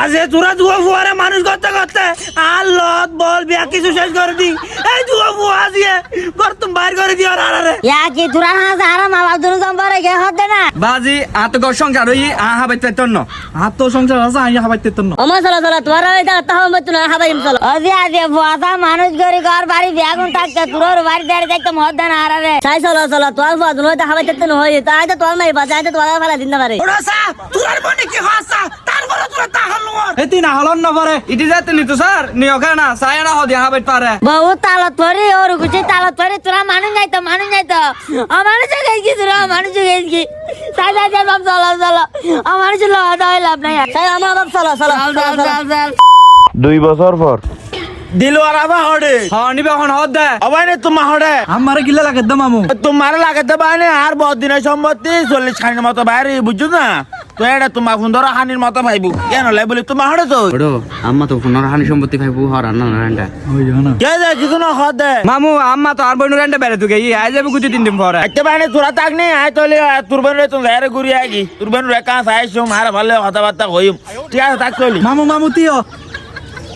আজে তোরা দুয়া ফুয়ারে মানুষ করতে করতে আর লত বল বিয়া কিছু শেষ করে দি এই দুয়া ফুয়া দিয়ে গর্তম বাইর করে দিও আরে ইয়া কি তোরা না যারা মালা দুরু জম্বরে গে হতে না বাজি আত গর সংসার হই আহা বাইতে তন্ন হাত সংসার আছে আইয়া হাবাইতে তো না ওমা চলো চলো তোরা ওই দা তাও মত না হাবাইম চলো আজি আজি বুয়াটা মানুষ গরি ঘর বাড়ি বেগুন থাকতে তোর বাড়ি দাঁড়িয়ে দেখতে হতে না আরে তাই চলো চলো তোর বাদ নয় হাবাইতে তো হই তাই তো তোর নাই বাজাই তো তোরা ফেলা দিন না পারে ওরা সা তোরার বনে কি হাসা তারপরে তোরা তাহাল নোর এই তিন হলন না পারে ইটি যাতে নিতো স্যার নিও না সায়া না হদি আহা বাইতে পারে বহু তালত পরে ওর গুছি তালত পরে তোরা মানুষ নাই তো আমার জায়গায় কি তোরা মানুষ জায়গায় কি তাই তাই বাপ চলো চলো আমার ছিল দাও লাভ নাই তাই আমার বাপ চলো চলো চল 2 বছর পর দিল আর আবা হড়ে হ্যাঁ নিবে এখন হদ দে অবাইনে তোমা হড়ে আমারে গিলা লাগে দে মামু তোমার লাগাতে বাইনে আর বহুত দিনের সম্পত্তি 40 খানির মতো বাইরে বুঝছো না তো এটা তোমার সুন্দর হানির মতো ভাইবু কেন লাই বলি তোমার হড়ে তো ওড়ো আম্মা তো পুনর হানি সম্পত্তি ভাইবু হরান না রান্ডা ওই না কে দে কিছু না হদ দে মামু আম্মা তো আর বইনু রান্ডা বেরে তুই আই যাবে গুটি 3 দিন পরে একটা বাইনে তোরা তাক নেই আয় তোলে তুরবান রে তুমি বাইরে ঘুরি আগি তুরবান রে কাঁ আইছো মার ভালো কথাবার্তা হইম ঠিক আছে তাক চলি মামু তিও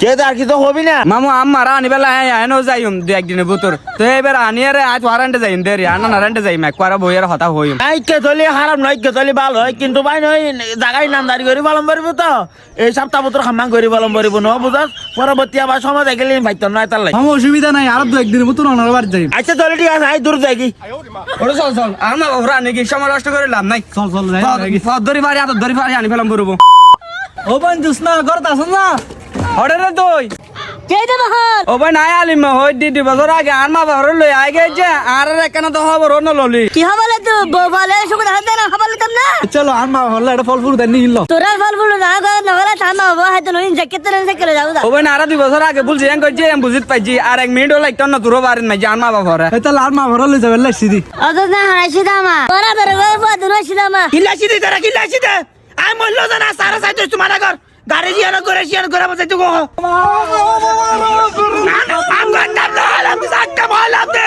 কে দে আর কি তো হবি না মামু আম্মা রানি বেলা আইনো যাইম দু একদিনের ভিতর তো এবার আনিয়ারে আজ ওয়ারান্টে যাইম দেরি আনা নারান্টে যাইম একবার বইয়ের হতা হইম আই কে চলি খারাপ নয় কে চলি ভালো হয় কিন্তু বাইনে ওই জায়গায় নামদারি করি পালন পারিব তো এই সপ্তাহ পত্র খাম্মাং করি পালন পারিব ন বুঝাস পরবর্তী আবার সময় দেখলে ভাইতাম নয় তার লাই মামু অসুবিধা নাই আর দু একদিনের মতো অনার বাড়ি যাই আচ্ছা চলে ঠিক আছে আই দূর যাই কি ওরে চল চল আম্মা ওরা নাকি সময় নষ্ট করে লাভ নাই চল চল যাই ফদ ধরি পারি হাত ধরি পারি আনি ফেলাম বরবো ও বন্ধুস না ঘরত আছ না হড়ে রে তুই কে দেব হর ও ভাই নাই আলিম হই দি বছর আগে আর মা ঘর লই আই গেছে আর কেন তো খবর ন ললি কি হবলে তো বলে সুখ হতে না হবলে তম না চলো আনমা হল্লা এটা ফল ফুল দেন নিল তোরা ফল ফুল না গো নগলা থামা হবো হয়তো নইন জ্যাকেট তে রেঞ্জ করে যাও ও ভাই আর 2 বছর আগে বলছি এন কইছি এম বুঝিত পাইছি আর 1 মিনিট লাগতো না তোর বারিন মাই জান মা বাবা এই তাহলে আনমা ঘর লই যাবে লাইছি দি অত না হারাইছি দামা তোরা বের গো বদন সিদামা কিলাসি দে তারা কিলাসি দে আই মল্ল জানা সারা সাইতে তোমার আগর গাড়ি জিয়ানো করে বসে তো গো আম গন্ডাম না আলাম সাতটা মালাম দে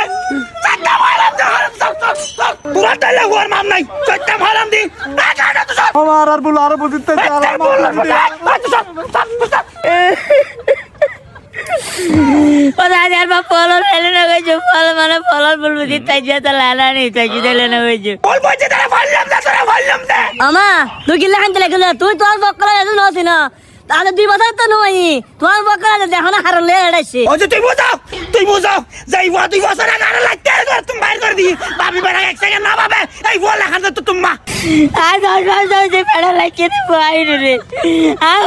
পুরা তালে ওর মাম নাই সাতটা মালাম দি না তো সব আমার আর বল আর বুঝতে ওরা আর বাপ ফলন ফেলে না গেছে ফল মানে ফলন বলবো দিতে যেতে লালা নেই তাই দিলে না গেছে বল বইতে তারা ফাললাম না তোরা ফাললাম দে আমা তুই গিলা খানতে লাগলে তুই তোর বকলা এসে নছি না তাহলে 2 বছর তো নই তোর বকলা দেখো না হারলে এড়াইছে ও যে তুই বুঝাও যাই ওয়া তুই বছর আগে লাগতে আর তুমি বাইর করে দি ভাবি বেড়া এক সেকেন্ড না ভাবে এই বল লেখা তো তোমা আর 10 বছর যে পেড়া লাগছে তো বাইরে রে আর